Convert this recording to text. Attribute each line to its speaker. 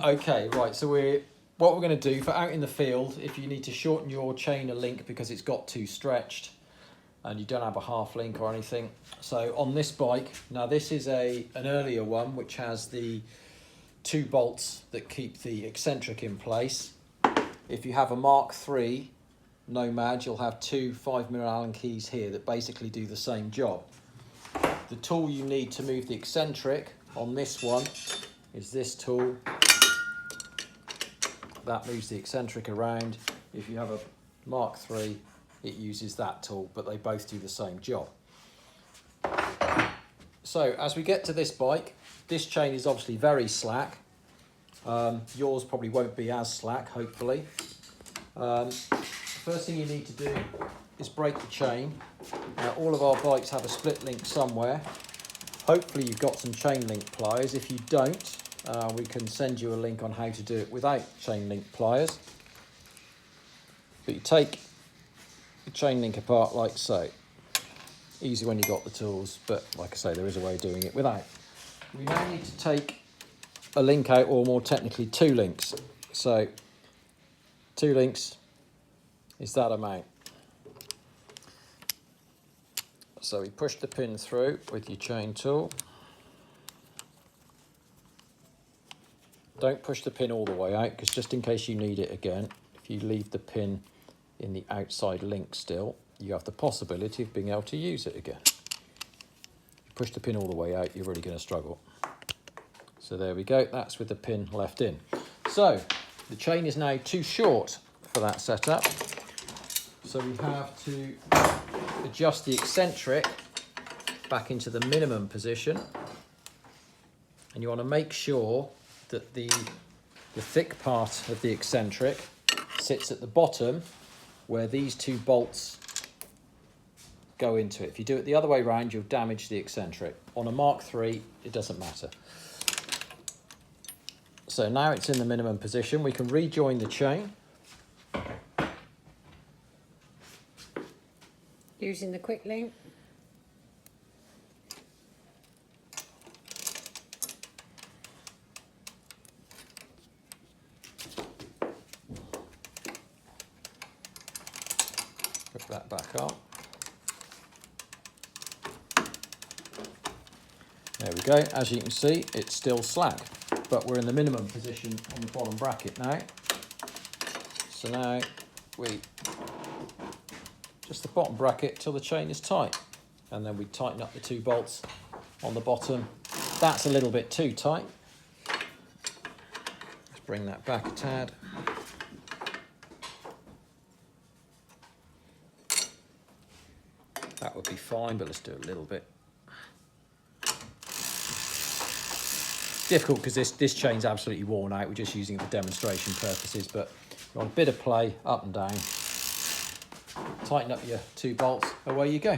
Speaker 1: Okay, right, so what we're going to do for out in the field, if you need to shorten your chain a link because it's got too stretched and you don't have a half link or anything. So on this bike, now this is an earlier one which has the 2 bolts that keep the eccentric in place. If you have a Mark III Nomad, you'll have 2 5mm Allen keys here that basically do the same job. The tool you need to move the eccentric on this one is this tool. That moves the eccentric around. If you have a Mark III, it uses that tool, but they both do the same job. So as we get to this bike, this chain is obviously very slack. Yours probably won't be as slack, hopefully. First thing you need to do is break the chain. Now, all of our bikes have a split link somewhere. Hopefully you've got some chain link pliers. If you don't, we can send you a link on how to do it without chain link pliers. But you take the chain link apart like so. Easy when you've got the tools, but like I say, there is a way of doing it without. We now need to take a link out, or more technically 2 links. So 2 links is that amount. So we push the pin through with your chain tool. Don't push the pin all the way out, because just in case you need it again, if you leave the pin in the outside link still, you have the possibility of being able to use it again. If you push the pin all the way out, you're really going to struggle. So there we go, that's with the pin left in. So the chain is now too short for that setup. So we have to adjust the eccentric back into the minimum position. And you want to make sure that the thick part of the eccentric sits at the bottom where these 2 bolts go into it. If you do it the other way around, you'll damage the eccentric. On a Mark III, it doesn't matter. So now it's in the minimum position. We can rejoin the chain.
Speaker 2: Using the quick link.
Speaker 1: Put that back on. There we go. As you can see, it's still slack, but we're in the minimum position on the bottom bracket now. So now we just the bottom bracket till the chain is tight, and then we tighten up the 2 bolts on the bottom. That's a little bit too tight. Let's bring that back a tad. That would be fine, but let's do a little bit. Difficult because this chain's absolutely worn out. We're just using it for demonstration purposes, but you want a bit of play up and down. Tighten up your 2 bolts, away you go.